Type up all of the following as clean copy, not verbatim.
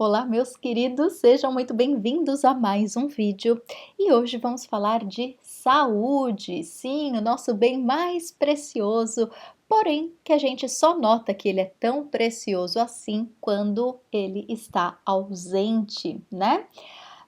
Olá, meus queridos, sejam muito bem-vindos a mais um vídeo. E hoje vamos falar de saúde, sim, o nosso bem mais precioso, porém que a gente só nota que ele é tão precioso assim quando ele está ausente, né?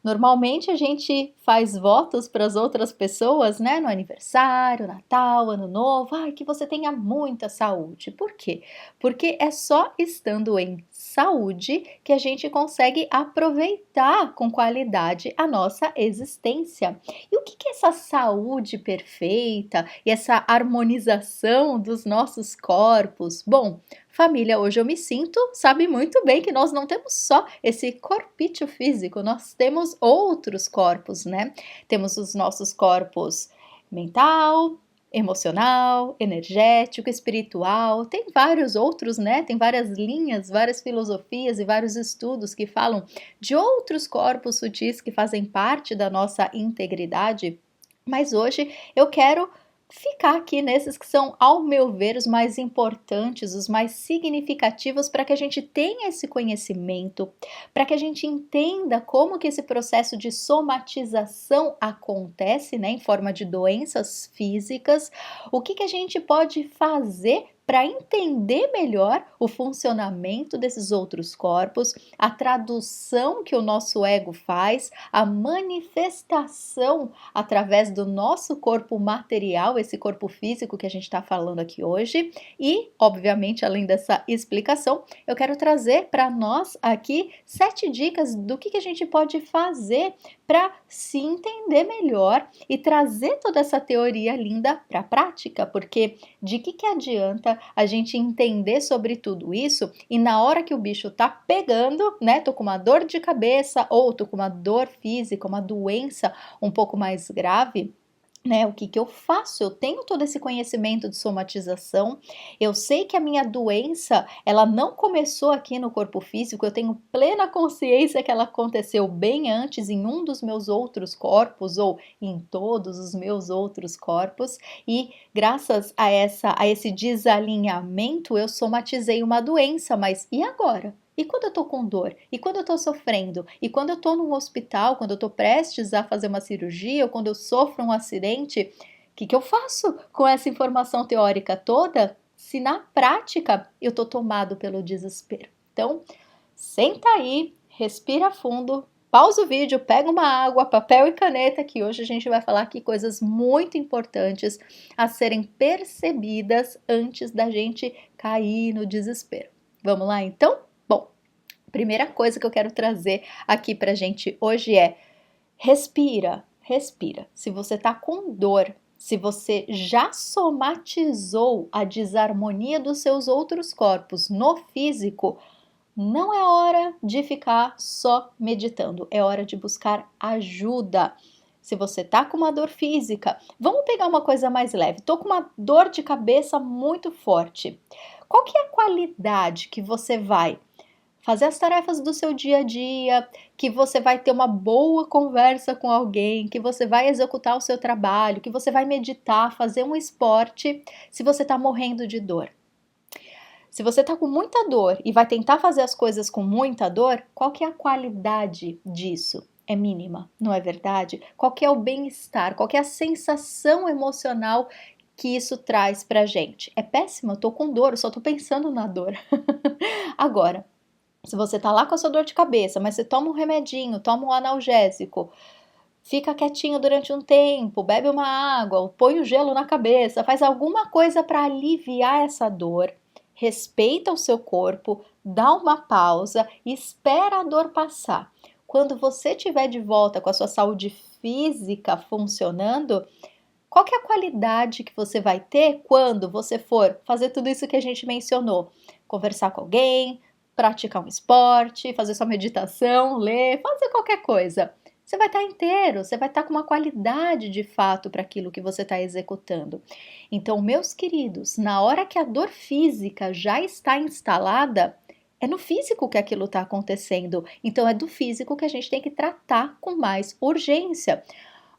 Normalmente a gente faz votos para as outras pessoas, né? No aniversário, Natal, Ano Novo, que você tenha muita saúde. Por quê? Porque é só estando em saúde que a gente consegue aproveitar com qualidade a nossa existência. E o que é essa saúde perfeita e essa harmonização dos nossos corpos? Bom, família, hoje eu me sinto, sabe muito bem que nós não temos só esse corpício físico, nós temos outros corpos, né? Temos os nossos corpos mental, emocional, energético, espiritual, tem vários outros, né? Tem várias linhas, várias filosofias e vários estudos que falam de outros corpos sutis que fazem parte da nossa integridade. Mas hoje eu quero ficar aqui nesses que são, ao meu ver, os mais importantes, os mais significativos para que a gente tenha esse conhecimento, para que a gente entenda como que esse processo de somatização acontece, né, em forma de doenças físicas, o que a gente pode fazer para entender melhor o funcionamento desses outros corpos, a tradução que o nosso ego faz, a manifestação através do nosso corpo material, esse corpo físico que a gente está falando aqui hoje. E, obviamente, além dessa explicação, eu quero trazer para nós aqui 7 dicas do que a gente pode fazer para se entender melhor e trazer toda essa teoria linda para a prática, porque de que adianta a gente entender sobre tudo isso e na hora que o bicho tá pegando, né, tô com uma dor de cabeça ou tô com uma dor física, uma doença um pouco mais grave, né? O que eu faço? Eu tenho todo esse conhecimento de somatização, eu sei que a minha doença, ela não começou aqui no corpo físico, eu tenho plena consciência que ela aconteceu bem antes em um dos meus outros corpos ou em todos os meus outros corpos e graças a esse desalinhamento eu somatizei uma doença, mas e agora? E quando eu tô com dor? E quando eu tô sofrendo? E quando eu tô num hospital, quando eu tô prestes a fazer uma cirurgia ou quando eu sofro um acidente, o que eu faço com essa informação teórica toda se na prática eu tô tomado pelo desespero? Então, senta aí, respira fundo, pausa o vídeo, pega uma água, papel e caneta, que hoje a gente vai falar aqui coisas muito importantes a serem percebidas antes da gente cair no desespero. Vamos lá então? Bom, primeira coisa que eu quero trazer aqui pra gente hoje é respira, respira. Se você tá com dor, se você já somatizou a desarmonia dos seus outros corpos no físico, não é hora de ficar só meditando, é hora de buscar ajuda. Se você tá com uma dor física, vamos pegar uma coisa mais leve. Tô com uma dor de cabeça muito forte. Qual que é a qualidade que você vai fazer as tarefas do seu dia a dia, que você vai ter uma boa conversa com alguém, que você vai executar o seu trabalho, que você vai meditar, fazer um esporte, se você está morrendo de dor? Se você está com muita dor e vai tentar fazer as coisas com muita dor, qual que é a qualidade disso? É mínima, não é verdade? Qual que é o bem-estar? Qual que é a sensação emocional que isso traz pra gente? É péssima, eu tô com dor, eu só tô pensando na dor. Agora, se você tá lá com a sua dor de cabeça, mas você toma um remedinho, toma um analgésico, fica quietinho durante um tempo, bebe uma água, põe o gelo na cabeça, faz alguma coisa para aliviar essa dor, respeita o seu corpo, dá uma pausa e espera a dor passar. Quando você estiver de volta com a sua saúde física funcionando, qual que é a qualidade que você vai ter quando você for fazer tudo isso que a gente mencionou? Conversar com alguém, praticar um esporte, fazer sua meditação, ler, fazer qualquer coisa. Você vai estar inteiro, você vai estar com uma qualidade de fato para aquilo que você está executando. Então, meus queridos, na hora que a dor física já está instalada, é no físico que aquilo está acontecendo. Então, é do físico que a gente tem que tratar com mais urgência.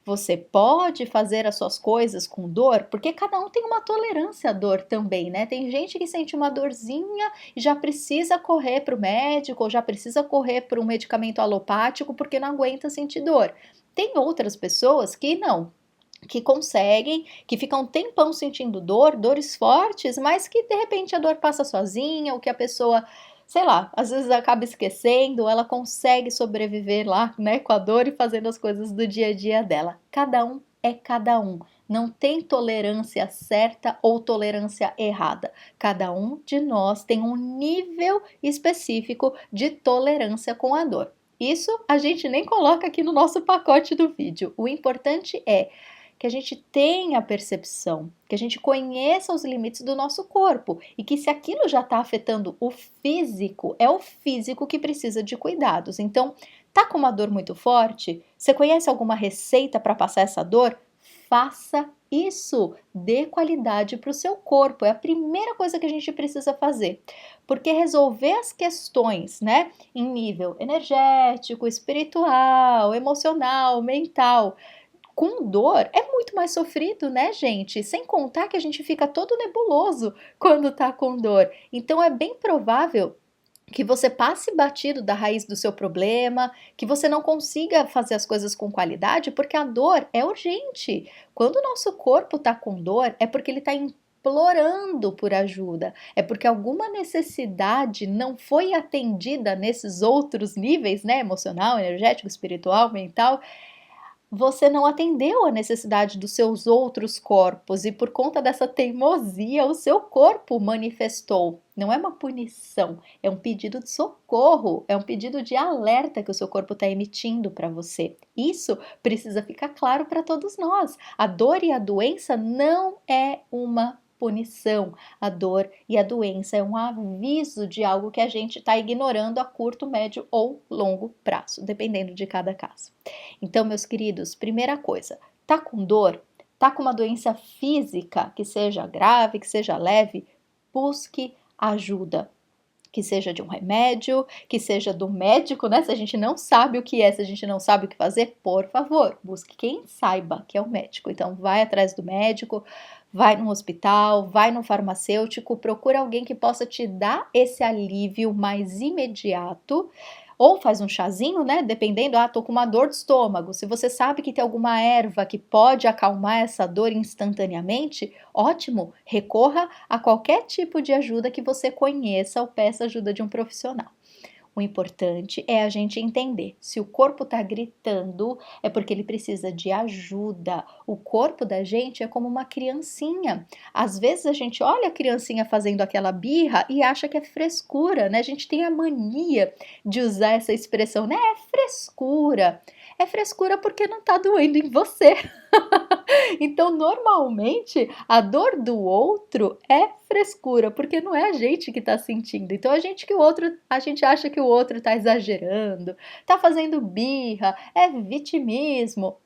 Você pode fazer as suas coisas com dor, porque cada um tem uma tolerância à dor também, né? Tem gente que sente uma dorzinha e já precisa correr para o médico, ou já precisa correr para um medicamento alopático porque não aguenta sentir dor. Tem outras pessoas que não, que conseguem, que ficam um tempão sentindo dor, dores fortes, mas que de repente a dor passa sozinha, ou que a pessoa, sei lá, às vezes acaba esquecendo, ela consegue sobreviver lá, né, com a dor e fazendo as coisas do dia a dia dela. Cada um é cada um. Não tem tolerância certa ou tolerância errada. Cada um de nós tem um nível específico de tolerância com a dor. Isso a gente nem coloca aqui no nosso pacote do vídeo. O importante é que a gente tenha a percepção, que a gente conheça os limites do nosso corpo e que se aquilo já está afetando o físico, é o físico que precisa de cuidados. Então, tá com uma dor muito forte? Você conhece alguma receita para passar essa dor? Faça isso, dê qualidade para o seu corpo, é a primeira coisa que a gente precisa fazer, porque resolver as questões, né, em nível energético, espiritual, emocional, mental, com dor é muito mais sofrido, né, gente? Sem contar que a gente fica todo nebuloso quando tá com dor. Então é bem provável que você passe batido da raiz do seu problema, que você não consiga fazer as coisas com qualidade, porque a dor é urgente. Quando o nosso corpo tá com dor, é porque ele tá implorando por ajuda, é porque alguma necessidade não foi atendida nesses outros níveis, né? Emocional, energético, espiritual, mental. Você não atendeu a necessidade dos seus outros corpos e por conta dessa teimosia o seu corpo manifestou. Não é uma punição, é um pedido de socorro, é um pedido de alerta que o seu corpo está emitindo para você. Isso precisa ficar claro para todos nós. A dor e a doença não é uma punição. A dor e a doença é um aviso de algo que a gente está ignorando a curto, médio ou longo prazo, dependendo de cada caso. Então, meus queridos, primeira coisa, tá com dor? Tá com uma doença física que seja grave, que seja leve? Busque ajuda. Que seja de um remédio, que seja do médico, né? Se a gente não sabe o que é, se a gente não sabe o que fazer, por favor, busque quem saiba que é o médico. Então, vai atrás do médico, vai no hospital, vai no farmacêutico, procura alguém que possa te dar esse alívio mais imediato. Ou faz um chazinho, né? Dependendo, tô com uma dor de estômago. Se você sabe que tem alguma erva que pode acalmar essa dor instantaneamente, ótimo, recorra a qualquer tipo de ajuda que você conheça ou peça ajuda de um profissional. O importante é a gente entender, se o corpo está gritando, é porque ele precisa de ajuda. O corpo da gente é como uma criancinha. Às vezes a gente olha a criancinha fazendo aquela birra e acha que é frescura, né? A gente tem a mania de usar essa expressão, né? É frescura. É frescura porque não tá doendo em você. Então, normalmente, a dor do outro é frescura, porque não é a gente que está sentindo. Então, a gente acha que o outro está exagerando, está fazendo birra, é vitimismo.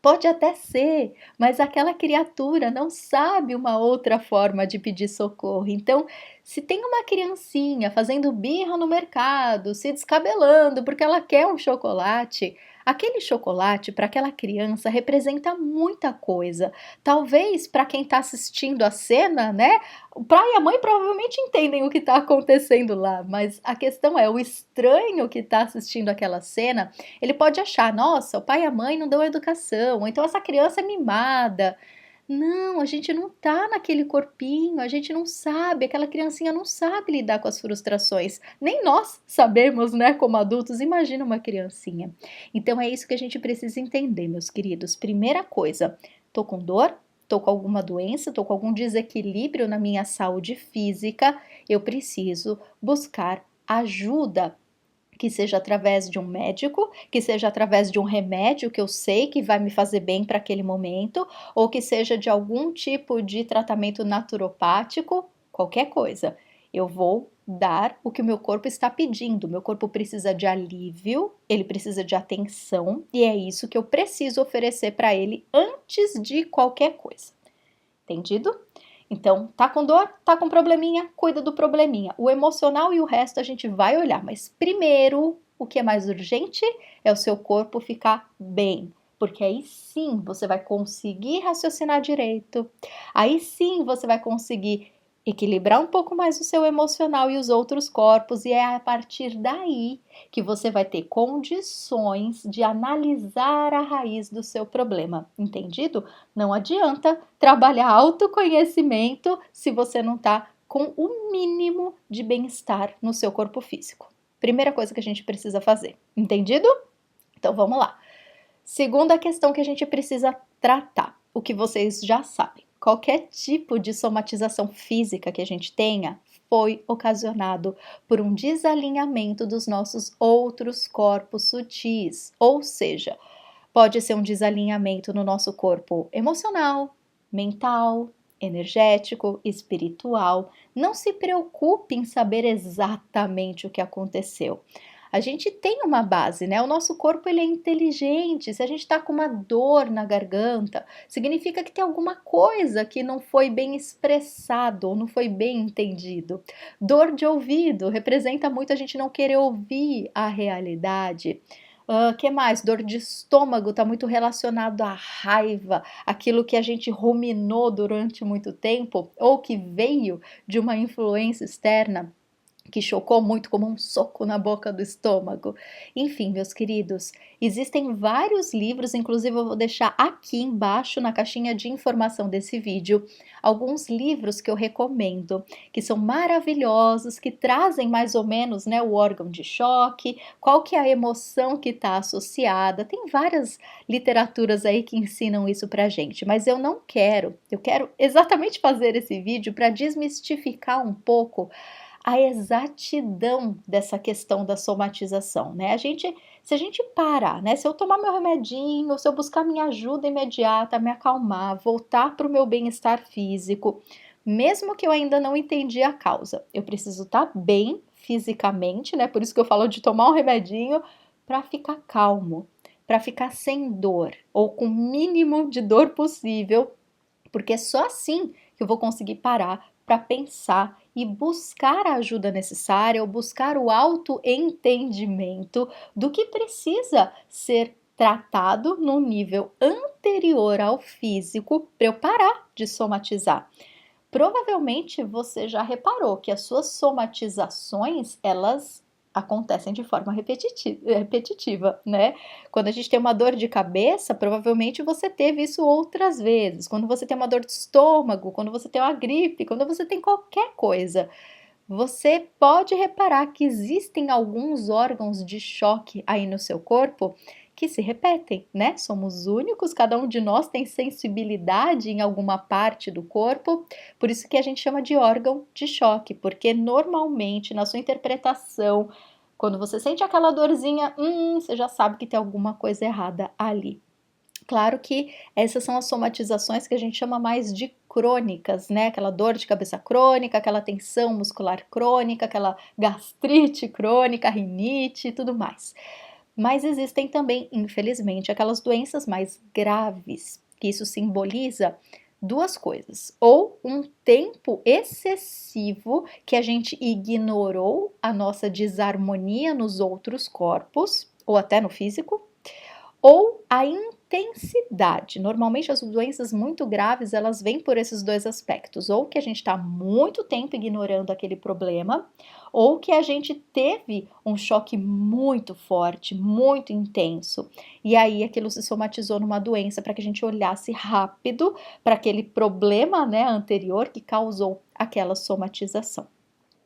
Pode até ser, mas aquela criatura não sabe uma outra forma de pedir socorro. Então, se tem uma criancinha fazendo birra no mercado, se descabelando porque ela quer um chocolate, aquele chocolate para aquela criança representa muita coisa. Talvez para quem está assistindo a cena, né? O pai e a mãe provavelmente entendem o que está acontecendo lá, mas a questão é o estranho que está assistindo aquela cena. Ele pode achar, nossa, o pai e a mãe não dão educação, ou então essa criança é mimada. Não, a gente não tá naquele corpinho, a gente não sabe, aquela criancinha não sabe lidar com as frustrações. Nem nós sabemos, né, como adultos, imagina uma criancinha. Então é isso que a gente precisa entender, meus queridos. Primeira coisa, tô com dor? Tô com alguma doença, tô com algum desequilíbrio na minha saúde física, eu preciso buscar ajuda, que seja através de um médico, que seja através de um remédio que eu sei que vai me fazer bem para aquele momento, ou que seja de algum tipo de tratamento naturopático, qualquer coisa. Eu vou dar o que o meu corpo está pedindo. Meu corpo precisa de alívio, ele precisa de atenção, e é isso que eu preciso oferecer para ele antes de qualquer coisa. Entendido? Então, tá com dor? Tá com probleminha? Cuida do probleminha. O emocional e o resto a gente vai olhar, mas primeiro, o que é mais urgente é o seu corpo ficar bem. porque aí sim você vai conseguir raciocinar direito, aí sim você vai conseguir equilibrar um pouco mais o seu emocional e os outros corpos, e é a partir daí que você vai ter condições de analisar a raiz do seu problema, entendido? Não adianta trabalhar autoconhecimento se você não está com o mínimo de bem-estar no seu corpo físico. Primeira coisa que a gente precisa fazer, entendido? Então vamos lá. Segunda questão que a gente precisa tratar, o que vocês já sabem. Qualquer tipo de somatização física que a gente tenha foi ocasionado por um desalinhamento dos nossos outros corpos sutis, ou seja, pode ser um desalinhamento no nosso corpo emocional, mental, energético, espiritual. Não se preocupe em saber exatamente o que aconteceu. A gente tem uma base, né? O nosso corpo ele é inteligente. Se a gente está com uma dor na garganta, significa que tem alguma coisa que não foi bem expressado ou não foi bem entendido. Dor de ouvido representa muito a gente não querer ouvir a realidade. Que mais? Dor de estômago está muito relacionado à raiva, aquilo que a gente ruminou durante muito tempo ou que veio de uma influência externa que chocou muito como um soco na boca do estômago. Enfim, meus queridos, existem vários livros, inclusive eu vou deixar aqui embaixo na caixinha de informação desse vídeo, alguns livros que eu recomendo, que são maravilhosos, que trazem mais ou menos, né, o órgão de choque, qual que é a emoção que está associada. Tem várias literaturas aí que ensinam isso pra gente, mas eu quero exatamente fazer esse vídeo para desmistificar um pouco a exatidão dessa questão da somatização, né? Se a gente parar, né? Se eu tomar meu remedinho, se eu buscar minha ajuda imediata, me acalmar, voltar para o meu bem-estar físico, mesmo que eu ainda não entendi a causa, eu preciso estar bem fisicamente, né? Por isso que eu falo de tomar um remedinho para ficar calmo, para ficar sem dor ou com o mínimo de dor possível, porque é só assim que eu vou conseguir parar para pensar e buscar a ajuda necessária ou buscar o autoentendimento do que precisa ser tratado no nível anterior ao físico para eu parar de somatizar. Provavelmente você já reparou que as suas somatizações, elas acontecem de forma repetitiva, né? Quando a gente tem uma dor de cabeça, provavelmente você teve isso outras vezes. Quando você tem uma dor de estômago, quando você tem uma gripe, quando você tem qualquer coisa, você pode reparar que existem alguns órgãos de choque aí no seu corpo que se repetem, né? Somos únicos, cada um de nós tem sensibilidade em alguma parte do corpo, por isso que a gente chama de órgão de choque, porque normalmente na sua interpretação, quando você sente aquela dorzinha, você já sabe que tem alguma coisa errada ali. Claro que essas são as somatizações que a gente chama mais de crônicas, né? Aquela dor de cabeça crônica, aquela tensão muscular crônica, aquela gastrite crônica, rinite e tudo mais. Mas existem também, infelizmente, aquelas doenças mais graves, que isso simboliza duas coisas: ou um tempo excessivo que a gente ignorou a nossa desarmonia nos outros corpos, ou até no físico, ou a intensidade. Normalmente as doenças muito graves, elas vêm por esses dois aspectos, ou que a gente está muito tempo ignorando aquele problema, ou que a gente teve um choque muito forte, muito intenso, e aí aquilo se somatizou numa doença para que a gente olhasse rápido para aquele problema, né, anterior que causou aquela somatização.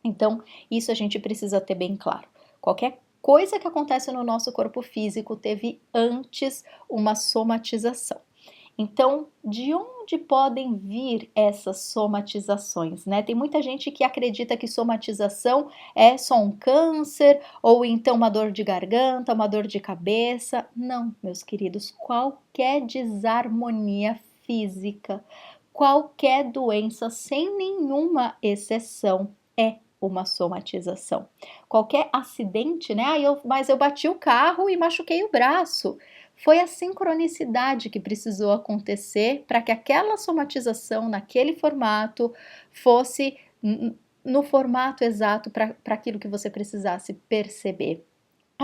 Então, isso a gente precisa ter bem claro. Qualquer coisa que acontece no nosso corpo físico teve antes uma somatização. Então, de onde podem vir essas somatizações, né? Tem muita gente que acredita que somatização é só um câncer ou então uma dor de garganta, uma dor de cabeça. Não, meus queridos, qualquer desarmonia física, qualquer doença, sem nenhuma exceção, é uma somatização. Qualquer acidente, né? Mas eu bati o carro e machuquei o braço. Foi a sincronicidade que precisou acontecer para que aquela somatização naquele formato fosse no formato exato para aquilo que você precisasse perceber.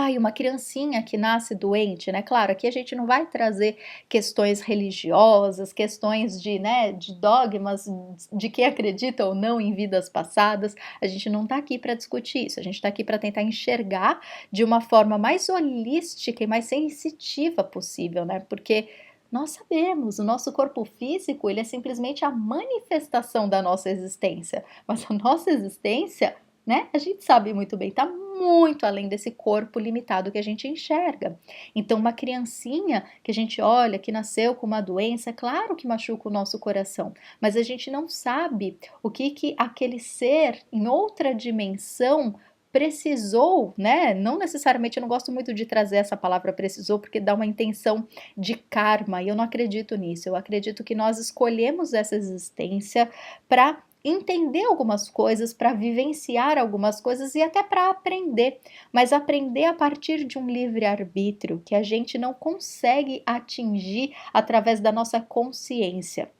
Ai, uma criancinha que nasce doente, né, claro, aqui a gente não vai trazer questões religiosas, questões de, né, de dogmas, de quem acredita ou não em vidas passadas, a gente não tá aqui para discutir isso, a gente tá aqui para tentar enxergar de uma forma mais holística e mais sensitiva possível, né, porque nós sabemos, o nosso corpo físico, ele é simplesmente a manifestação da nossa existência, mas a nossa existência, né, a gente sabe muito bem, tá muito além desse corpo limitado que a gente enxerga. Então, uma criancinha que a gente olha, que nasceu com uma doença, é claro que machuca o nosso coração, mas a gente não sabe o que aquele ser em outra dimensão precisou, né? Não necessariamente, eu não gosto muito de trazer essa palavra precisou, porque dá uma intenção de karma, e eu não acredito nisso. Eu acredito que nós escolhemos essa existência para entender algumas coisas, para vivenciar algumas coisas e até para aprender, mas aprender a partir de um livre-arbítrio que a gente não consegue atingir através da nossa consciência.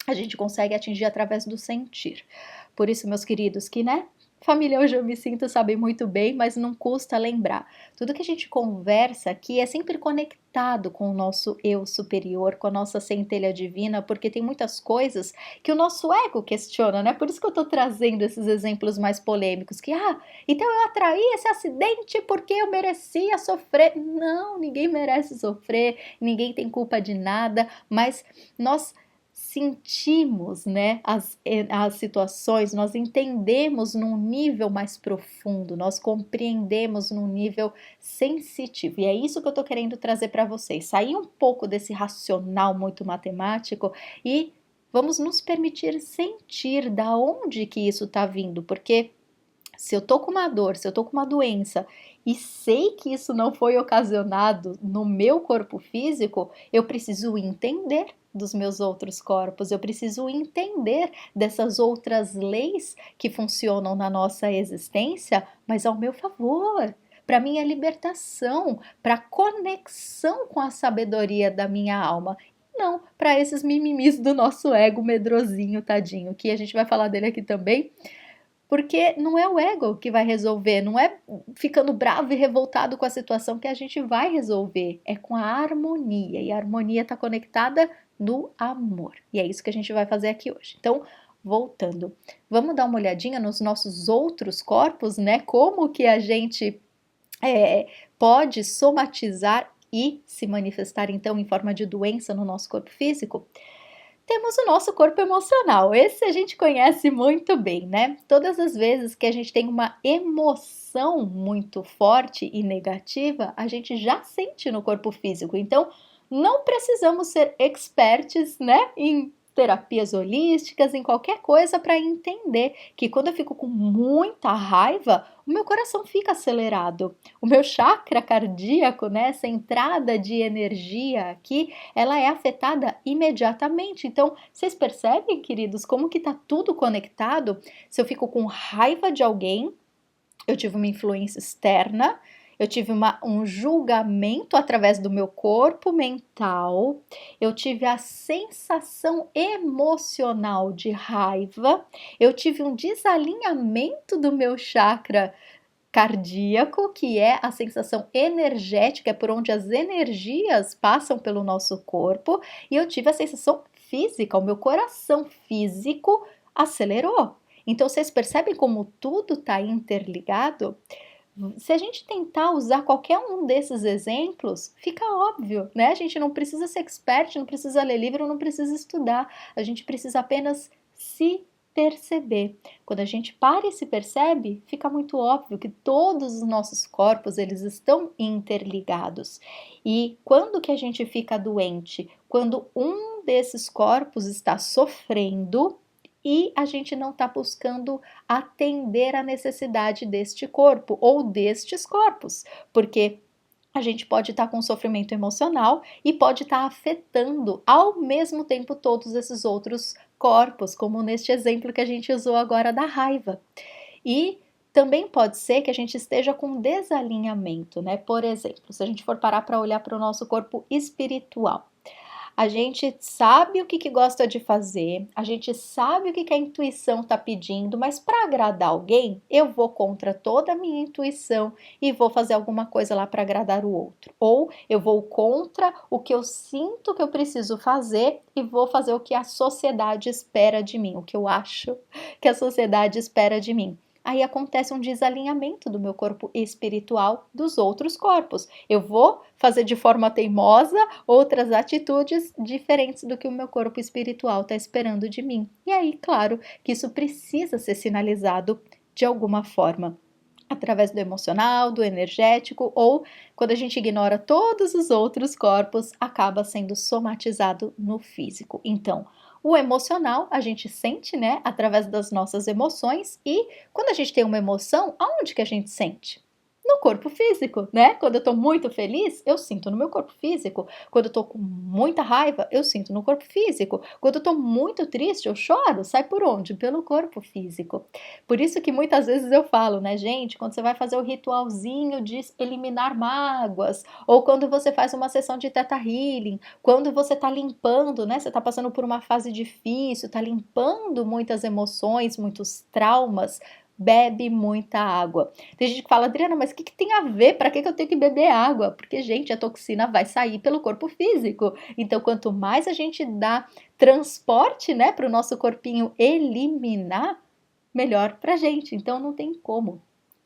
A gente consegue atingir através do sentir. Por isso, meus queridos, que, né? Família Hoje Eu Me Sinto sabe muito bem, mas não custa lembrar. Tudo que a gente conversa aqui é sempre conectado com o nosso eu superior, com a nossa centelha divina, porque tem muitas coisas que o nosso ego questiona, né? Por isso que eu tô trazendo esses exemplos mais polêmicos, que, então eu atraí esse acidente porque eu merecia sofrer. Não, ninguém merece sofrer, ninguém tem culpa de nada, mas nós sentimos, né, as situações, nós entendemos num nível mais profundo, nós compreendemos num nível sensitivo. E é isso que eu tô querendo trazer para vocês. Sair um pouco desse racional muito matemático e vamos nos permitir sentir da onde que isso tá vindo, porque se eu tô com uma dor, se eu tô com uma doença e sei que isso não foi ocasionado no meu corpo físico, eu preciso entender dos meus outros corpos, eu preciso entender dessas outras leis que funcionam na nossa existência, mas ao meu favor, para minha libertação, para conexão com a sabedoria da minha alma. Não para esses mimimis do nosso ego medrosinho, tadinho, que a gente vai falar dele aqui também, porque não é o ego que vai resolver, não é ficando bravo e revoltado com a situação que a gente vai resolver, é com a harmonia, e a harmonia está conectada no amor. E é isso que a gente vai fazer aqui hoje. Então, voltando, vamos dar uma olhadinha nos nossos outros corpos, né? Como que a gente pode somatizar e se manifestar então em forma de doença no nosso corpo físico? Temos o nosso corpo emocional, esse a gente conhece muito bem, né? Todas as vezes que a gente tem uma emoção muito forte e negativa, a gente já sente no corpo físico. Então, não precisamos ser experts, né, em terapias holísticas, em qualquer coisa para entender que quando eu fico com muita raiva, o meu coração fica acelerado. O meu chakra cardíaco, né, essa entrada de energia aqui, ela é afetada imediatamente. Então, vocês percebem, queridos, como que tá tudo conectado? Se eu fico com raiva de alguém, eu tive uma influência externa, eu tive um julgamento através do meu corpo mental, eu tive a sensação emocional de raiva, eu tive um desalinhamento do meu chakra cardíaco, que é a sensação energética, é por onde as energias passam pelo nosso corpo, e eu tive a sensação física, o meu coração físico acelerou. Então, vocês percebem como tudo está interligado? Se a gente tentar usar qualquer um desses exemplos, fica óbvio, né? A gente não precisa ser expert, não precisa ler livro, não precisa estudar. A gente precisa apenas se perceber. Quando a gente para e se percebe, fica muito óbvio que todos os nossos corpos, eles estão interligados. E quando que a gente fica doente? Quando um desses corpos está sofrendo e a gente não está buscando atender a necessidade deste corpo ou destes corpos, porque a gente pode estar com sofrimento emocional e pode estar afetando ao mesmo tempo todos esses outros corpos, como neste exemplo que a gente usou agora da raiva. E também pode ser que a gente esteja com desalinhamento, né? Por exemplo, se a gente for parar para olhar para o nosso corpo espiritual, A gente sabe o que gosta de fazer, a gente sabe o que a intuição está pedindo, mas para agradar alguém, eu vou contra toda a minha intuição e vou fazer alguma coisa lá para agradar o outro. Ou eu vou contra o que eu sinto que eu preciso fazer e vou fazer o que a sociedade espera de mim, o que eu acho que a sociedade espera de mim. Aí acontece um desalinhamento do meu corpo espiritual dos outros corpos. Eu vou fazer de forma teimosa outras atitudes diferentes do que o meu corpo espiritual está esperando de mim. E aí, claro, que isso precisa ser sinalizado de alguma forma. Através do emocional, do energético, ou quando a gente ignora todos os outros corpos, acaba sendo somatizado no físico. Então, o emocional a gente sente, né, através das nossas emoções, e quando a gente tem uma emoção, aonde que a gente sente? No corpo físico, né? Quando eu tô muito feliz, eu sinto no meu corpo físico. Quando eu tô com muita raiva, eu sinto no corpo físico. Quando eu tô muito triste, eu choro. Sai por onde? Pelo corpo físico. Por isso que muitas vezes eu falo, né, gente, quando você vai fazer o ritualzinho de eliminar mágoas, ou quando você faz uma sessão de Theta Healing, quando você tá limpando, né, você tá passando por uma fase difícil, tá limpando muitas emoções, muitos traumas, bebe muita água. Tem gente que fala, Adriana, mas o que tem a ver? Para que eu tenho que beber água? Porque, gente, a toxina vai sair pelo corpo físico. Então, quanto mais a gente dá transporte, né, para o nosso corpinho eliminar, melhor pra gente. Então não tem como.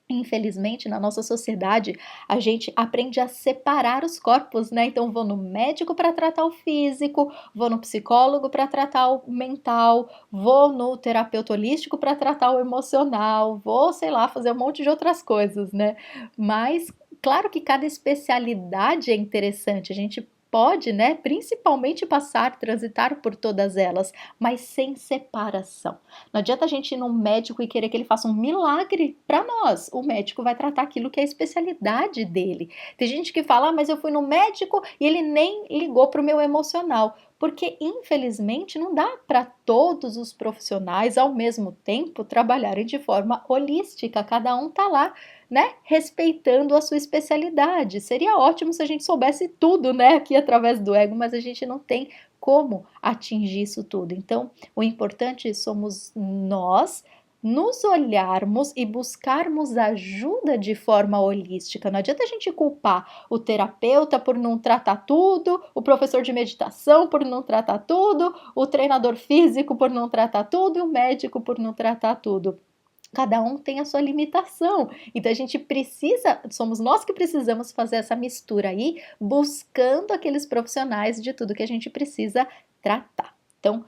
Infelizmente, na nossa sociedade, a gente aprende a separar os corpos, né? Então, vou no médico para tratar o físico, vou no psicólogo para tratar o mental, vou no terapeuta holístico para tratar o emocional, vou, sei lá, fazer um monte de outras coisas, né? Mas, claro que cada especialidade é interessante, a gente pode, né, principalmente passar, transitar por todas elas, mas sem separação. Não adianta a gente ir num médico e querer que ele faça um milagre para nós. O médico vai tratar aquilo que é a especialidade dele. Tem gente que fala, mas eu fui no médico e ele nem ligou para o meu emocional. Porque, infelizmente, não dá para todos os profissionais ao mesmo tempo trabalharem de forma holística. Cada um tá lá, né, respeitando a sua especialidade. Seria ótimo se a gente soubesse tudo, né, aqui através do ego, mas a gente não tem como atingir isso tudo. Então, o importante somos nós nos olharmos e buscarmos ajuda de forma holística. Não adianta a gente culpar o terapeuta por não tratar tudo, o professor de meditação por não tratar tudo, o treinador físico por não tratar tudo e o médico por não tratar tudo. Cada um tem a sua limitação. Então a gente precisa, somos nós que precisamos fazer essa mistura aí, buscando aqueles profissionais de tudo que a gente precisa tratar. Então,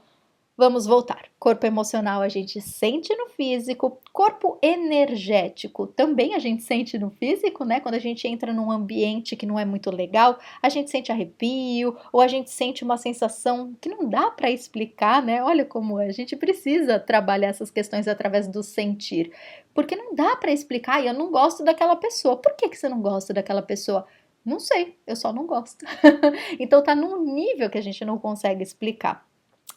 vamos voltar. Corpo emocional a gente sente no físico, corpo energético também a gente sente no físico, né? Quando a gente entra num ambiente que não é muito legal, a gente sente arrepio ou a gente sente uma sensação que não dá para explicar, né? Olha como é. A gente precisa trabalhar essas questões através do sentir, porque não dá para explicar. E eu não gosto daquela pessoa. Por que você não gosta daquela pessoa? Não sei, eu só não gosto. Então tá num nível que a gente não consegue explicar.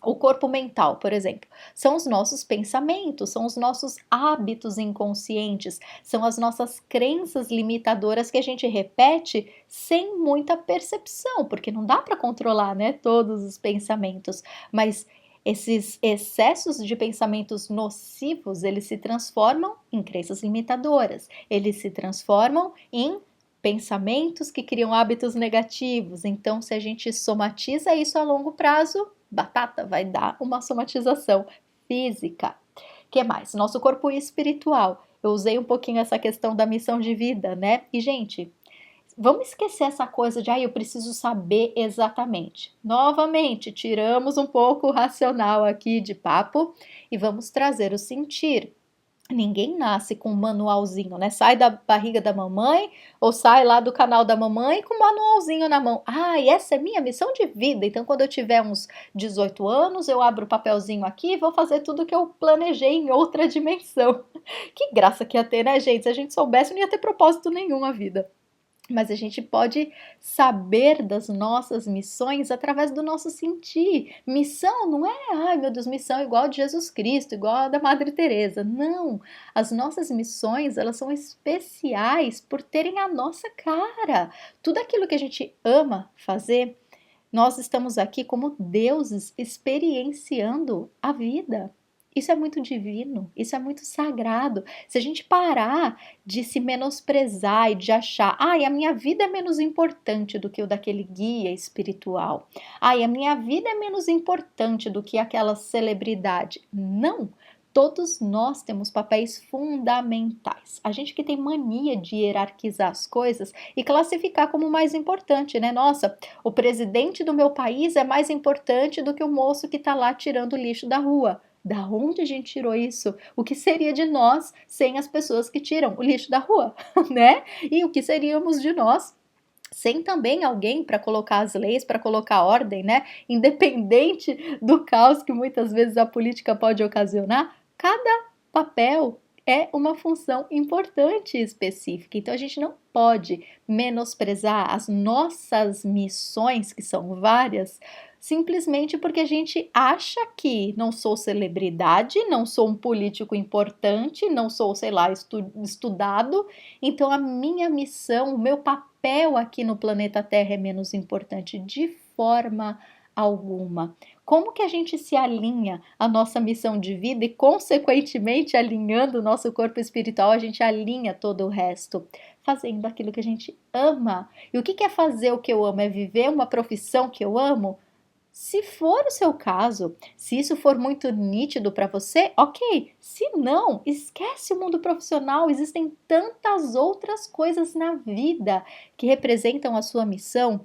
O corpo mental, por exemplo, são os nossos pensamentos, são os nossos hábitos inconscientes, são as nossas crenças limitadoras que a gente repete sem muita percepção, porque não dá para controlar, né, todos os pensamentos, mas esses excessos de pensamentos nocivos, eles se transformam em crenças limitadoras, eles se transformam em pensamentos que criam hábitos negativos. Então, se a gente somatiza isso a longo prazo, batata, vai dar uma somatização física. Que mais? Nosso corpo espiritual. Eu usei um pouquinho essa questão da missão de vida, né? E, gente, vamos esquecer essa coisa de, eu preciso saber exatamente. Novamente, tiramos um pouco o racional aqui de papo e vamos trazer o sentir. Ninguém nasce com um manualzinho, né? Sai da barriga da mamãe ou sai lá do canal da mamãe com um manualzinho na mão. E essa é minha missão de vida. Então, quando eu tiver uns 18 anos, eu abro o papelzinho aqui e vou fazer tudo que eu planejei em outra dimensão. Que graça que ia ter, né, gente? Se a gente soubesse, não ia ter propósito nenhum a vida. Mas a gente pode saber das nossas missões através do nosso sentir. Missão não é, ai meu Deus, missão igual a de Jesus Cristo, igual a da Madre Teresa. Não, as nossas missões, elas são especiais por terem a nossa cara. Tudo aquilo que a gente ama fazer, Nós estamos aqui como deuses experienciando a vida. Isso é muito divino, isso é muito sagrado. Se a gente parar de se menosprezar e de achar, ai, a minha vida é menos importante do que o daquele guia espiritual. Ai, a minha vida é menos importante do que aquela celebridade. Não! Todos nós temos papéis fundamentais. A gente que tem mania de hierarquizar as coisas e classificar como mais importante, né? Nossa, o presidente do meu país é mais importante do que o moço que está lá tirando o lixo da rua. Da onde a gente tirou isso? O que seria de nós sem as pessoas que tiram o lixo da rua, né? E o que seríamos de nós sem também alguém para colocar as leis, para colocar ordem, né? Independente do caos que muitas vezes a política pode ocasionar, cada papel é uma função importante e específica. Então a gente não pode menosprezar as nossas missões, que são várias, simplesmente porque a gente acha que não sou celebridade, não sou um político importante, não sou, sei lá, estudado, então a minha missão, o meu papel aqui no planeta Terra é menos importante de forma alguma. Como que a gente se alinha à nossa missão de vida e, consequentemente, alinhando o nosso corpo espiritual, a gente alinha todo o resto, fazendo aquilo que a gente ama. E o que é fazer o que eu amo? É viver uma profissão que eu amo? Se for o seu caso, se isso for muito nítido para você, ok. Se não, esquece o mundo profissional. Existem tantas outras coisas na vida que representam a sua missão.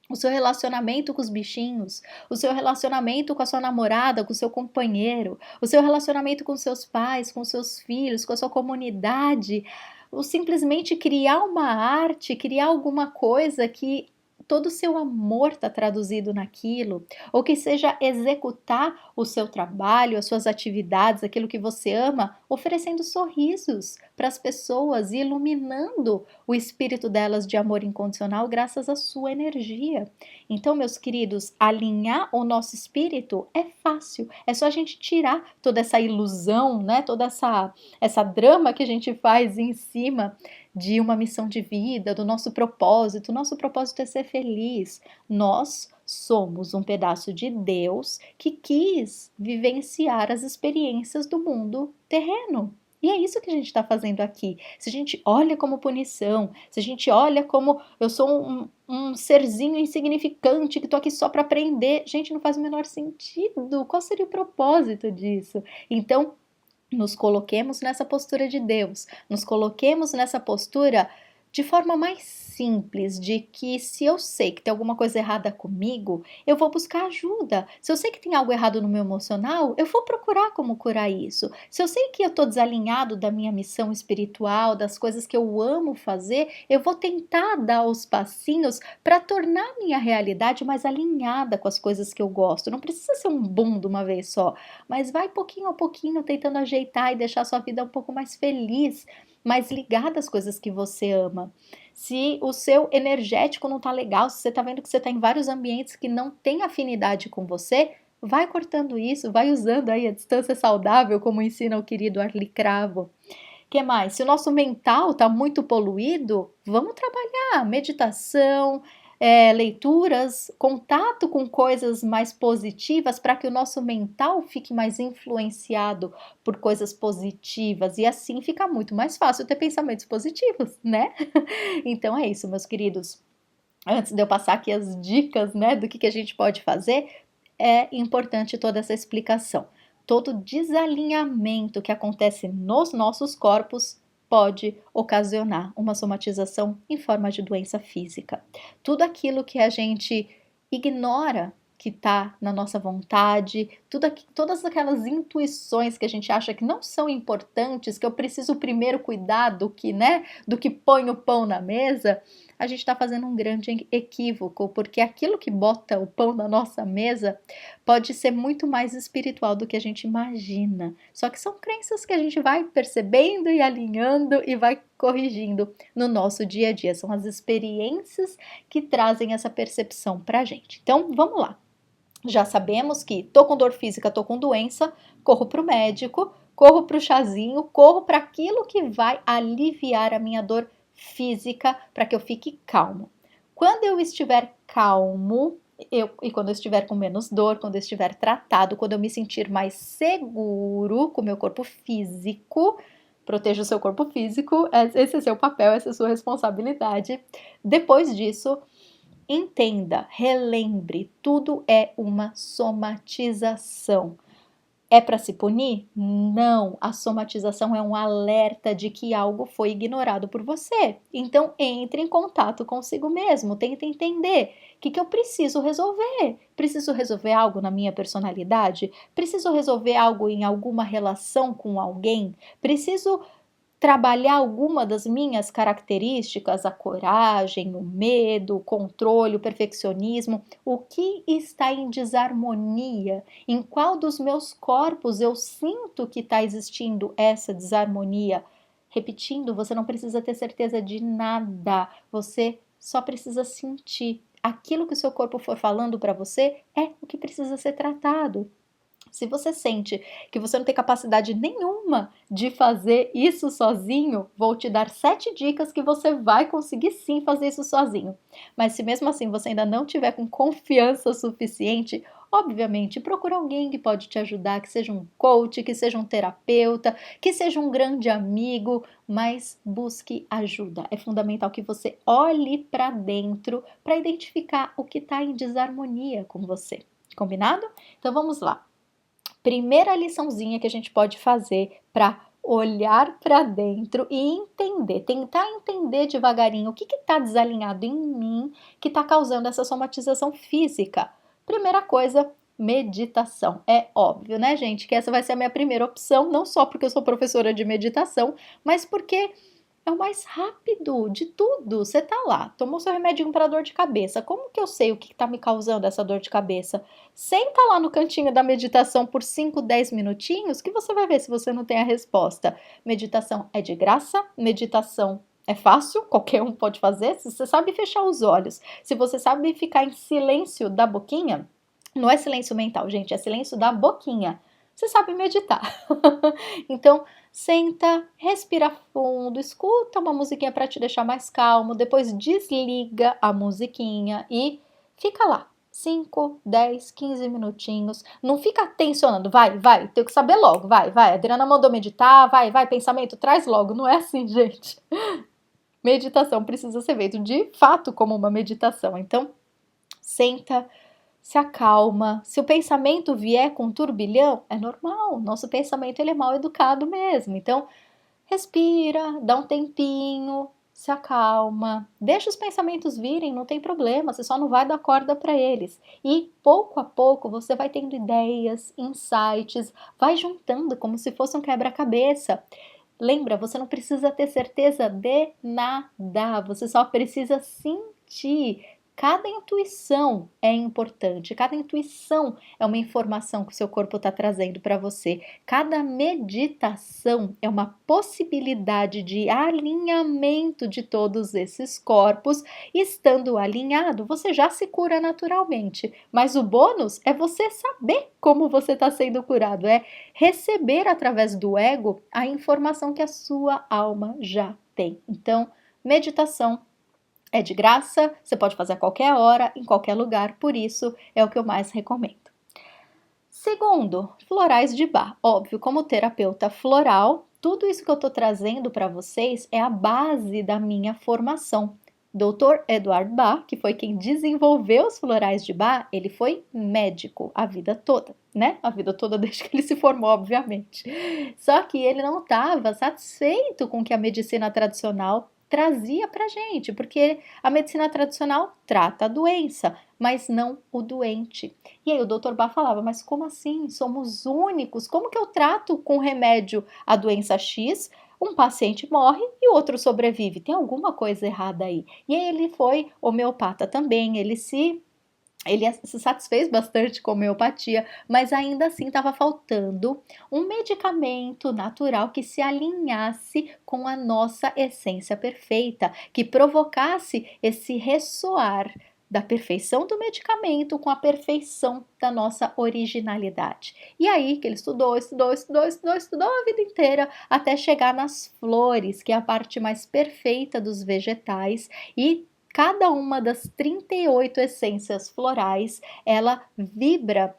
O seu relacionamento com os bichinhos, o seu relacionamento com a sua namorada, com o seu companheiro, o seu relacionamento com seus pais, com seus filhos, com a sua comunidade, ou simplesmente criar uma arte, criar alguma coisa que todo o seu amor está traduzido naquilo, ou que seja executar o seu trabalho, as suas atividades, aquilo que você ama, oferecendo sorrisos para as pessoas e iluminando o espírito delas de amor incondicional graças à sua energia. Então, meus queridos, alinhar o nosso espírito é fácil, é só a gente tirar toda essa ilusão, né? Toda essa drama que a gente faz em cima de uma missão de vida, do nosso propósito. Nosso propósito é ser feliz. Nós somos um pedaço de Deus que quis vivenciar as experiências do mundo terreno. E é isso que a gente está fazendo aqui. Se a gente olha como punição, se a gente olha como eu sou um serzinho insignificante que estou aqui só para aprender, gente, não faz o menor sentido. Qual seria o propósito disso? Então, nos coloquemos nessa postura de Deus, nos coloquemos nessa postura de forma mais simples, de que se eu sei que tem alguma coisa errada comigo, eu vou buscar ajuda. Se eu sei que tem algo errado no meu emocional, eu vou procurar como curar isso. Se eu sei que eu estou desalinhado da minha missão espiritual, das coisas que eu amo fazer, eu vou tentar dar os passinhos para tornar a minha realidade mais alinhada com as coisas que eu gosto. Não precisa ser um boom de uma vez só, mas vai pouquinho a pouquinho tentando ajeitar e deixar a sua vida um pouco mais feliz, mais ligada às coisas que você ama. Se o seu energético não tá legal, se você tá vendo que você tá em vários ambientes que não tem afinidade com você, vai cortando isso, vai usando aí a distância saudável, como ensina o querido Arli Cravo. Que mais? Se o nosso mental está muito poluído, vamos trabalhar meditação, leituras, contato com coisas mais positivas para que o nosso mental fique mais influenciado por coisas positivas e assim fica muito mais fácil ter pensamentos positivos, né? Então é isso, meus queridos. Antes de eu passar aqui as dicas, né, do que a gente pode fazer, é importante toda essa explicação. Todo desalinhamento que acontece nos nossos corpos pode ocasionar uma somatização em forma de doença física. Tudo aquilo que a gente ignora que está na nossa vontade, todas aquelas intuições que a gente acha que não são importantes, que eu preciso primeiro cuidar do que, né, do que põe o pão na mesa, a gente está fazendo um grande equívoco, porque aquilo que bota o pão na nossa mesa pode ser muito mais espiritual do que a gente imagina. Só que são crenças que a gente vai percebendo e alinhando e vai corrigindo no nosso dia a dia. São as experiências que trazem essa percepção para a gente. Então, vamos lá. Já sabemos que tô com dor física, tô com doença, corro para o médico, corro para o chazinho, corro para aquilo que vai aliviar a minha dor física para que eu fique calmo. Quando eu estiver calmo, E quando eu estiver com menos dor, quando eu estiver tratado, quando eu me sentir mais seguro com o meu corpo físico, proteja o seu corpo físico, esse é seu papel, essa é a sua responsabilidade. Depois disso, entenda, relembre, tudo é uma somatização. É para se punir? Não, a somatização é um alerta de que algo foi ignorado por você. Então, entre em contato consigo mesmo, tenta entender o que eu preciso resolver. Preciso resolver algo na minha personalidade? Preciso resolver algo em alguma relação com alguém? Preciso trabalhar alguma das minhas características, a coragem, o medo, o controle, o perfeccionismo, o que está em desarmonia, em qual dos meus corpos eu sinto que está existindo essa desarmonia. Repetindo, você não precisa ter certeza de nada, você só precisa sentir. Aquilo que o seu corpo for falando para você é o que precisa ser tratado. Se você sente que você não tem capacidade nenhuma de fazer isso sozinho, vou te dar 7 dicas que você vai conseguir sim fazer isso sozinho. Mas se mesmo assim você ainda não tiver com confiança suficiente, obviamente procura alguém que pode te ajudar, que seja um coach, que seja um terapeuta, que seja um grande amigo, mas busque ajuda. É fundamental que você olhe para dentro para identificar o que está em desarmonia com você. Combinado? Então vamos lá. Primeira liçãozinha que a gente pode fazer para olhar para dentro e entender, tentar entender devagarinho o que está desalinhado em mim que está causando essa somatização física. Primeira coisa, meditação. É óbvio, né, gente, que essa vai ser a minha primeira opção, não só porque eu sou professora de meditação, mas porque é o mais rápido de tudo. Você tá lá, tomou seu remedinho para dor de cabeça. Como que eu sei o que está me causando essa dor de cabeça? Senta lá no cantinho da meditação por 5, 10 minutinhos que você vai ver se você não tem a resposta. Meditação é de graça, meditação é fácil, qualquer um pode fazer. Se você sabe fechar os olhos, se você sabe ficar em silêncio da boquinha, não é silêncio mental, gente, é silêncio da boquinha. Você sabe meditar. Então, senta, respira fundo, escuta uma musiquinha para te deixar mais calmo, depois desliga a musiquinha e fica lá. 5, 10, 15 minutinhos. Não fica tensionando, vai, tenho que saber logo, vai. A Adriana mandou meditar, vai, pensamento, traz logo. Não é assim, gente. Meditação precisa ser feito de fato como uma meditação. Então, senta, se acalma. Se o pensamento vier com turbilhão, é normal. Nosso pensamento ele é mal educado mesmo. Então, respira, dá um tempinho, se acalma, deixa os pensamentos virem, não tem problema, você só não vai dar corda para eles. E pouco a pouco você vai tendo ideias, insights, vai juntando como se fosse um quebra-cabeça. Lembra, você não precisa ter certeza de nada, você só precisa sentir. Cada intuição é importante, cada intuição é uma informação que o seu corpo está trazendo para você. Cada meditação é uma possibilidade de alinhamento de todos esses corpos. Estando alinhado, você já se cura naturalmente. Mas o bônus é você saber como você está sendo curado, é receber através do ego a informação que a sua alma já tem. Então, meditação é de graça, você pode fazer a qualquer hora, em qualquer lugar, por isso é o que eu mais recomendo. Segundo, florais de Bach. Óbvio, como terapeuta floral, tudo isso que eu estou trazendo para vocês é a base da minha formação. Dr. Eduard Bach, que foi quem desenvolveu os florais de Bach, ele foi médico a vida toda, né? A vida toda desde que ele se formou, obviamente. Só que ele não estava satisfeito com o que a medicina tradicional trazia pra gente, porque a medicina tradicional trata a doença, mas não o doente. E aí o Dr. Bach falava, mas como assim? Somos únicos, como que eu trato com remédio a doença X? Um paciente morre e o outro sobrevive, tem alguma coisa errada aí. E aí ele foi homeopata também, ele se satisfez bastante com a homeopatia, mas ainda assim estava faltando um medicamento natural que se alinhasse com a nossa essência perfeita, que provocasse esse ressoar da perfeição do medicamento com a perfeição da nossa originalidade. E aí que ele estudou a vida inteira até chegar nas flores, que é a parte mais perfeita dos vegetais, e cada uma das 38 essências florais, ela vibra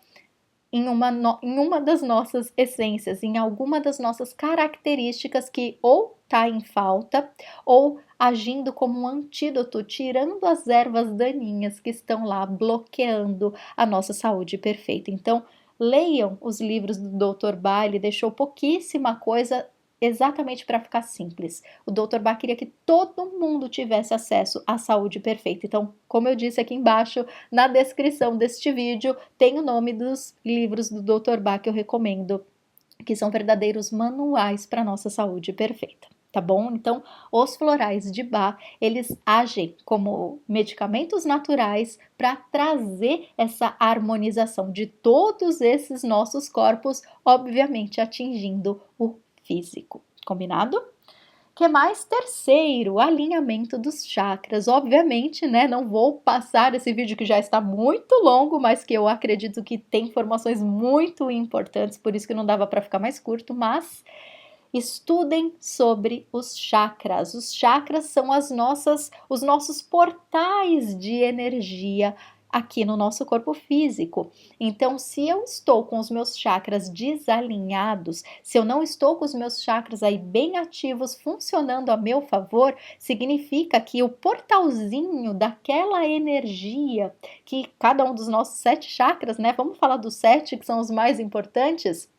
em uma das nossas essências, em alguma das nossas características que ou está em falta ou agindo como um antídoto, tirando as ervas daninhas que estão lá bloqueando a nossa saúde perfeita. Então, leiam os livros do Dr. Bach, ele deixou pouquíssima coisa exatamente para ficar simples. O Dr. Bach queria que todo mundo tivesse acesso à saúde perfeita. Então, como eu disse aqui embaixo, na descrição deste vídeo, tem o nome dos livros do Dr. Bach que eu recomendo, que são verdadeiros manuais para a nossa saúde perfeita. Tá bom? Então, os florais de Bach, eles agem como medicamentos naturais para trazer essa harmonização de todos esses nossos corpos, obviamente atingindo o físico. Combinado? Que mais? Terceiro, alinhamento dos chakras. Obviamente, né, não vou passar esse vídeo que já está muito longo, mas que eu acredito que tem informações muito importantes, por isso que não dava para ficar mais curto, mas estudem sobre os chakras. Os chakras são os nossos portais de energia aqui no nosso corpo físico. Então, se eu estou com os meus chakras desalinhados, se eu não estou com os meus chakras aí bem ativos, funcionando a meu favor, significa que o portalzinho daquela energia que cada um dos nossos 7 chakras, né? Vamos falar dos 7 que são os mais importantes.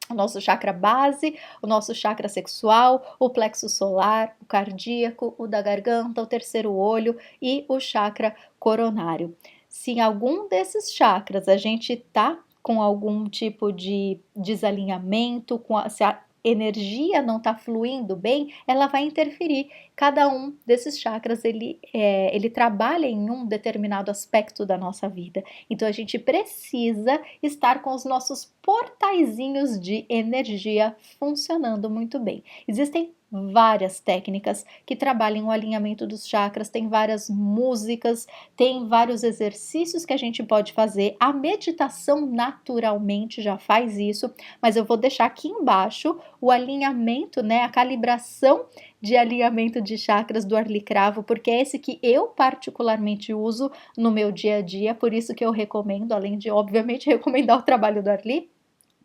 O nosso chakra base, o nosso chakra sexual, o plexo solar, o cardíaco, o da garganta, o terceiro olho e o chakra coronário. Se em algum desses chakras a gente tá com algum tipo de desalinhamento, se a energia não está fluindo bem, ela vai interferir. Cada um desses chakras, ele trabalha em um determinado aspecto da nossa vida. Então, a gente precisa estar com os nossos portaizinhos de energia funcionando muito bem. Existem várias técnicas que trabalham o alinhamento dos chakras, tem várias músicas, tem vários exercícios que a gente pode fazer. A meditação naturalmente já faz isso, mas eu vou deixar aqui embaixo o alinhamento, né, a calibração de alinhamento de chakras do Arli Cravo, porque é esse que eu particularmente uso no meu dia a dia, por isso que eu recomendo, além de obviamente recomendar o trabalho do Arli,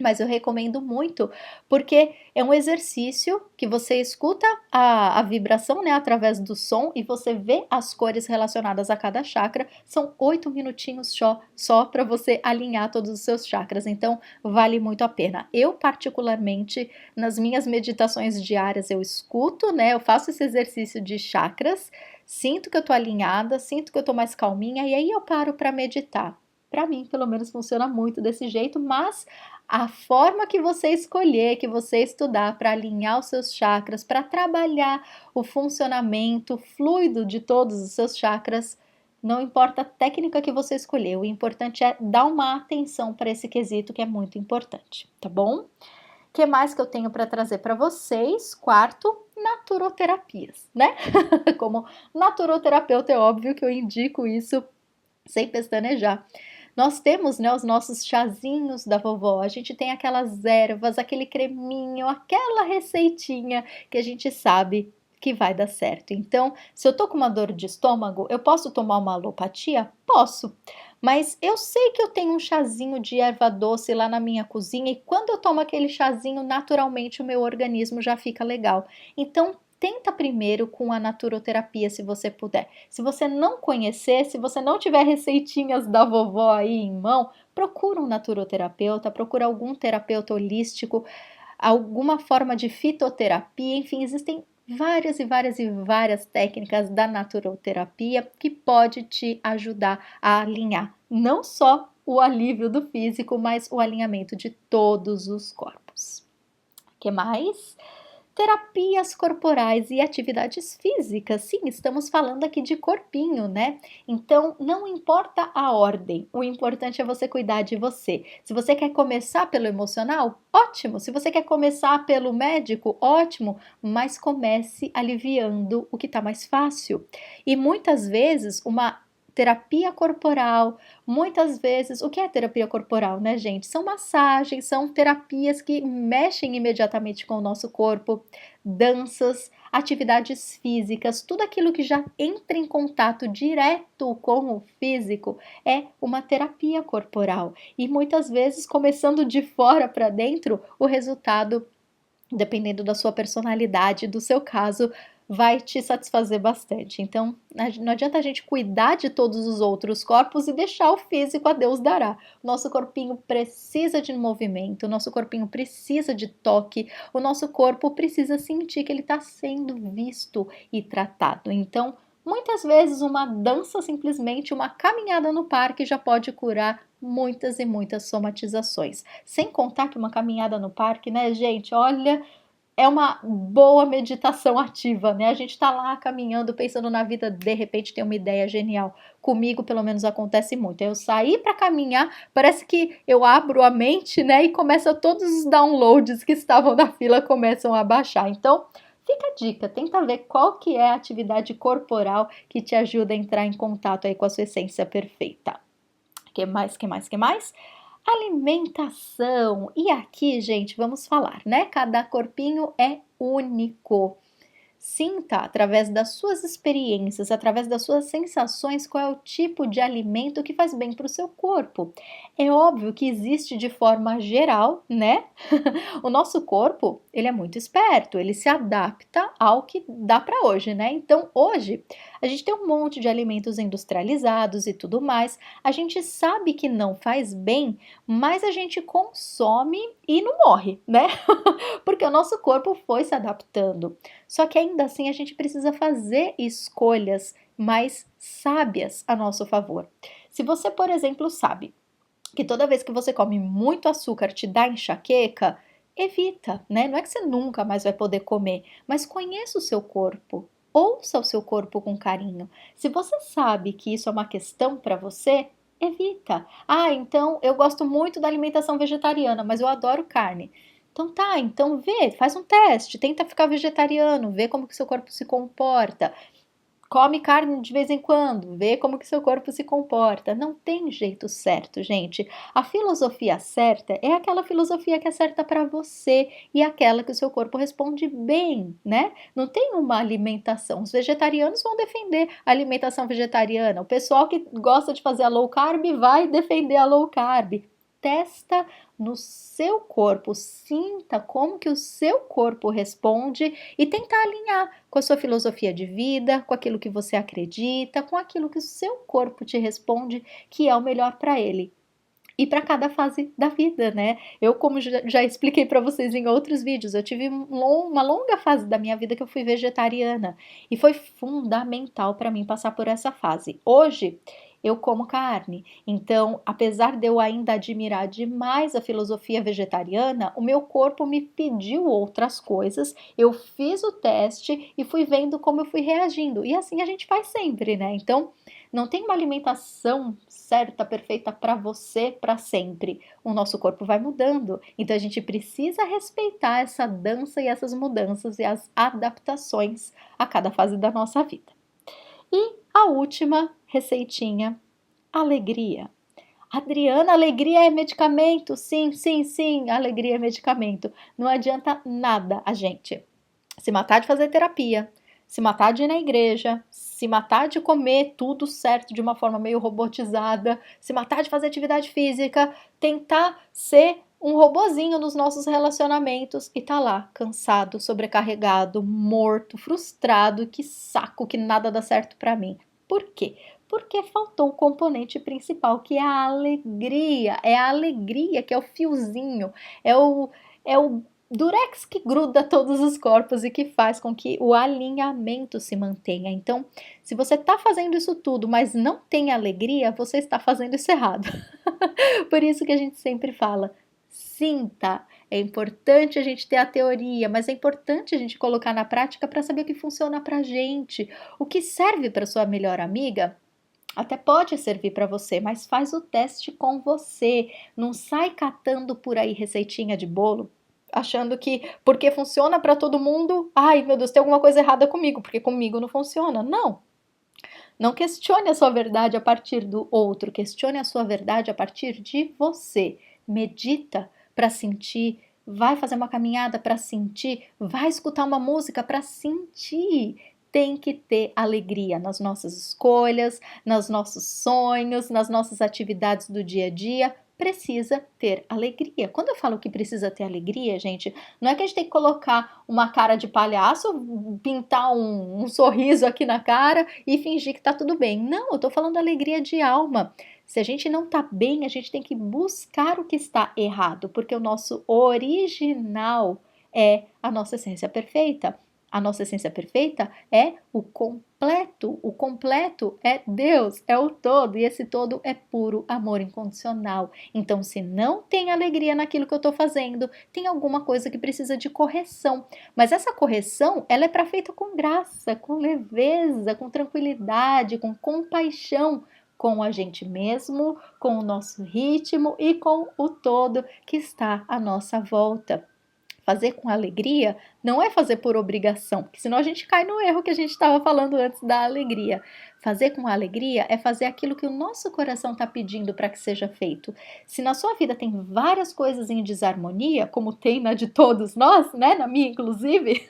mas eu recomendo muito, porque é um exercício que você escuta a vibração, né, através do som e você vê as cores relacionadas a cada chakra. São 8 minutinhos só para você alinhar todos os seus chakras, então vale muito a pena. Eu, particularmente, nas minhas meditações diárias, eu escuto, né, eu faço esse exercício de chakras, sinto que eu tô alinhada, sinto que eu tô mais calminha e aí eu paro para meditar. Para mim, pelo menos, funciona muito desse jeito, mas a forma que você escolher, que você estudar para alinhar os seus chakras, para trabalhar o funcionamento fluido de todos os seus chakras, não importa a técnica que você escolher, o importante é dar uma atenção para esse quesito que é muito importante, tá bom? O que mais que eu tenho para trazer para vocês? Quarto, naturoterapias, né? Como naturoterapeuta, é óbvio que eu indico isso sem pestanejar. Nós temos, né, os nossos chazinhos da vovó, a gente tem aquelas ervas, aquele creminho, aquela receitinha que a gente sabe que vai dar certo. Então, se eu tô com uma dor de estômago, eu posso tomar uma alopatia? Posso. Mas eu sei que eu tenho um chazinho de erva doce lá na minha cozinha e quando eu tomo aquele chazinho, naturalmente o meu organismo já fica legal. Então, tenta primeiro com a naturoterapia, se você puder. Se você não conhecer, se você não tiver receitinhas da vovó aí em mão, procura um naturoterapeuta, procura algum terapeuta holístico, alguma forma de fitoterapia, enfim, existem várias técnicas da naturoterapia que pode te ajudar a alinhar não só o alívio do físico, mas o alinhamento de todos os corpos. O que mais? Terapias corporais e atividades físicas. Sim, estamos falando aqui de corpinho, né? Então, não importa a ordem, o importante é você cuidar de você. Se você quer começar pelo emocional, ótimo. Se você quer começar pelo médico, ótimo. Mas comece aliviando o que está mais fácil. E muitas vezes, uma terapia corporal, muitas vezes, o que é terapia corporal, né, gente? São massagens, são terapias que mexem imediatamente com o nosso corpo, danças, atividades físicas, tudo aquilo que já entra em contato direto com o físico é uma terapia corporal. E muitas vezes, começando de fora para dentro, o resultado, dependendo da sua personalidade, do seu caso, vai te satisfazer bastante. Então, não adianta a gente cuidar de todos os outros corpos e deixar o físico a Deus dará. Nosso corpinho precisa de movimento, o nosso corpinho precisa de toque, o nosso corpo precisa sentir que ele está sendo visto e tratado. Então, muitas vezes uma dança, simplesmente uma caminhada no parque já pode curar muitas e muitas somatizações. Sem contar que uma caminhada no parque, né, gente, olha, é uma boa meditação ativa, né? A gente tá lá caminhando, pensando na vida, de repente tem uma ideia genial. Comigo, pelo menos, acontece muito. Eu saí para caminhar, parece que eu abro a mente, né? E começa todos os downloads que estavam na fila começam a baixar. Então, fica a dica, tenta ver qual que é a atividade corporal que te ajuda a entrar em contato aí com a sua essência perfeita. Que mais, que mais, que mais? Alimentação. E aqui, gente, vamos falar, né? Cada corpinho é único. Sinta, através das suas experiências, através das suas sensações, qual é o tipo de alimento que faz bem para o seu corpo. É óbvio que existe de forma geral, né? O nosso corpo, ele é muito esperto, ele se adapta ao que dá para hoje, né? Então, hoje, a gente tem um monte de alimentos industrializados e tudo mais. A gente sabe que não faz bem, mas a gente consome e não morre, né? Porque o nosso corpo foi se adaptando. Só que ainda assim a gente precisa fazer escolhas mais sábias a nosso favor. Se você, por exemplo, sabe que toda vez que você come muito açúcar te dá enxaqueca, evita, né? Não é que você nunca mais vai poder comer, mas conheça o seu corpo. Ouça o seu corpo com carinho. Se você sabe que isso é uma questão para você, evita. Ah, então eu gosto muito da alimentação vegetariana, mas eu adoro carne. Então tá, então vê, faz um teste, tenta ficar vegetariano, vê como que seu corpo se comporta. Come carne de vez em quando, vê como que seu corpo se comporta. Não tem jeito certo, gente. A filosofia certa é aquela filosofia que é certa para você e aquela que o seu corpo responde bem, né? Não tem uma alimentação. Os vegetarianos vão defender a alimentação vegetariana. O pessoal que gosta de fazer a low carb vai defender a low carb. Testa no seu corpo, sinta como que o seu corpo responde e tentar alinhar com a sua filosofia de vida, com aquilo que você acredita, com aquilo que o seu corpo te responde que é o melhor para ele. E para cada fase da vida, né? Eu, como já expliquei para vocês em outros vídeos, eu tive uma longa fase da minha vida que eu fui vegetariana e foi fundamental para mim passar por essa fase. Hoje, eu como carne, então, apesar de eu ainda admirar demais a filosofia vegetariana, o meu corpo me pediu outras coisas, eu fiz o teste e fui vendo como eu fui reagindo. E assim a gente faz sempre, né? Então, não tem uma alimentação certa, perfeita para você para sempre. O nosso corpo vai mudando. Então a gente precisa respeitar essa dança e essas mudanças e as adaptações a cada fase da nossa vida. E a última receitinha, alegria. Adriana, alegria é medicamento? Sim, sim, sim, alegria é medicamento. Não adianta nada a gente se matar de fazer terapia, se matar de ir na igreja, se matar de comer tudo certo de uma forma meio robotizada, se matar de fazer atividade física, tentar ser um robozinho nos nossos relacionamentos e tá lá, cansado, sobrecarregado, morto, frustrado, que saco, que nada dá certo pra mim. Por quê? Porque faltou o componente principal, que é a alegria. É a alegria que é o fiozinho, é o Durex que gruda todos os corpos e que faz com que o alinhamento se mantenha. Então, se você está fazendo isso tudo, mas não tem alegria, você está fazendo isso errado. Por isso que a gente sempre fala, sinta. É importante a gente ter a teoria, mas é importante a gente colocar na prática para saber o que funciona para gente. O que serve para sua melhor amiga até pode servir para você, mas faz o teste com você. Não sai catando por aí receitinha de bolo, achando que porque funciona para todo mundo, ai meu Deus, tem alguma coisa errada comigo, porque comigo não funciona. Não. Não questione a sua verdade a partir do outro, questione a sua verdade a partir de você. Medita para sentir, vai fazer uma caminhada para sentir, vai escutar uma música para sentir. Tem que ter alegria nas nossas escolhas, nos nossos sonhos, nas nossas atividades do dia a dia. Precisa ter alegria. Quando eu falo que precisa ter alegria, gente, não é que a gente tem que colocar uma cara de palhaço, pintar um sorriso aqui na cara e fingir que tá tudo bem. Não, eu tô falando alegria de alma. Se a gente não tá bem, a gente tem que buscar o que está errado, porque o nosso original é a nossa essência perfeita. A nossa essência perfeita é o completo é Deus, é o todo, e esse todo é puro amor incondicional. Então, se não tem alegria naquilo que eu estou fazendo, tem alguma coisa que precisa de correção. Mas essa correção, ela é para feita com graça, com leveza, com tranquilidade, com compaixão com a gente mesmo, com o nosso ritmo e com o todo que está à nossa volta. Fazer com alegria não é fazer por obrigação, porque senão a gente cai no erro que a gente estava falando antes da alegria. Fazer com alegria é fazer aquilo que o nosso coração está pedindo para que seja feito. Se na sua vida tem várias coisas em desarmonia, como tem na de todos nós, né, na minha inclusive,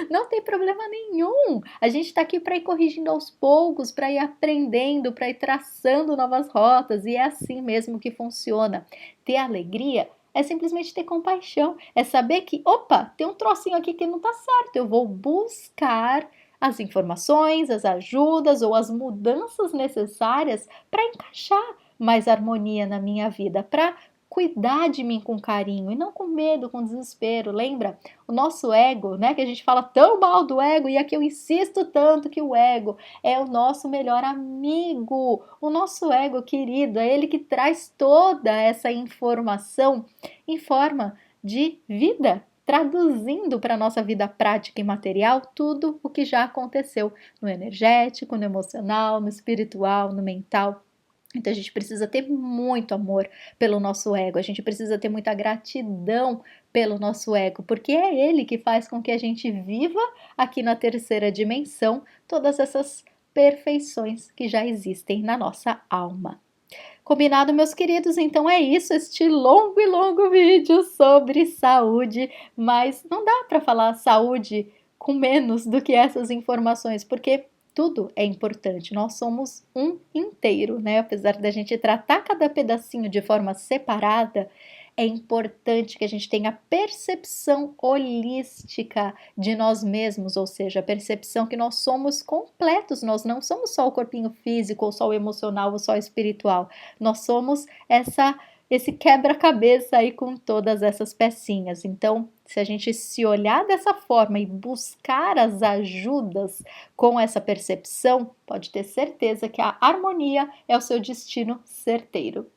não tem problema nenhum. A gente está aqui para ir corrigindo aos poucos, para ir aprendendo, para ir traçando novas rotas, e é assim mesmo que funciona. Ter alegria é simplesmente ter compaixão, é saber que, opa, tem um trocinho aqui que não tá certo, eu vou buscar as informações, as ajudas ou as mudanças necessárias para encaixar mais harmonia na minha vida, para cuidar de mim com carinho e não com medo, com desespero. Lembra? O nosso ego, né, que a gente fala tão mal do ego, e aqui eu insisto tanto que o ego é o nosso melhor amigo, o nosso ego querido, é ele que traz toda essa informação em forma de vida, traduzindo para a nossa vida prática e material tudo o que já aconteceu no energético, no emocional, no espiritual, no mental. Então a gente precisa ter muito amor pelo nosso ego, a gente precisa ter muita gratidão pelo nosso ego, porque é ele que faz com que a gente viva aqui na terceira dimensão todas essas perfeições que já existem na nossa alma. Combinado, meus queridos? Então é isso, este longo e longo vídeo sobre saúde, mas não dá para falar saúde com menos do que essas informações, porque tudo é importante, nós somos um inteiro, né? Apesar da gente tratar cada pedacinho de forma separada, é importante que a gente tenha a percepção holística de nós mesmos, ou seja, a percepção que nós somos completos, nós não somos só o corpinho físico, ou só o emocional, ou só o espiritual, nós somos esse quebra-cabeça aí com todas essas pecinhas. Então, se a gente se olhar dessa forma e buscar as ajudas com essa percepção, pode ter certeza que a harmonia é o seu destino certeiro.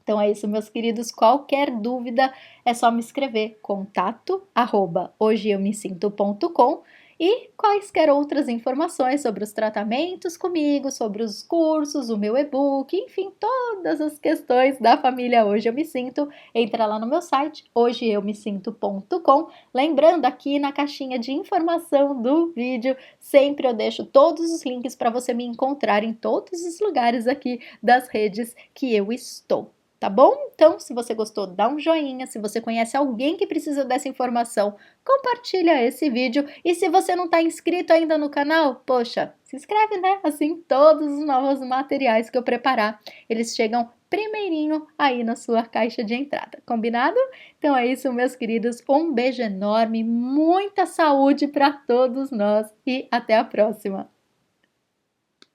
Então é isso, meus queridos. Qualquer dúvida é só me escrever contato@hojeeumesinto.com e quaisquer outras informações sobre os tratamentos comigo, sobre os cursos, o meu e-book, enfim, todas as questões da família Hoje Eu Me Sinto, entra lá no meu site hojeeumesinto.com. Lembrando, aqui na caixinha de informação do vídeo, sempre eu deixo todos os links para você me encontrar em todos os lugares aqui das redes que eu estou. Tá bom? Então, se você gostou, dá um joinha. Se você conhece alguém que precisa dessa informação, compartilha esse vídeo. E se você não está inscrito ainda no canal, poxa, se inscreve, né? Assim, todos os novos materiais que eu preparar, eles chegam primeirinho aí na sua caixa de entrada. Combinado? Então é isso, meus queridos. Um beijo enorme, muita saúde para todos nós e até a próxima!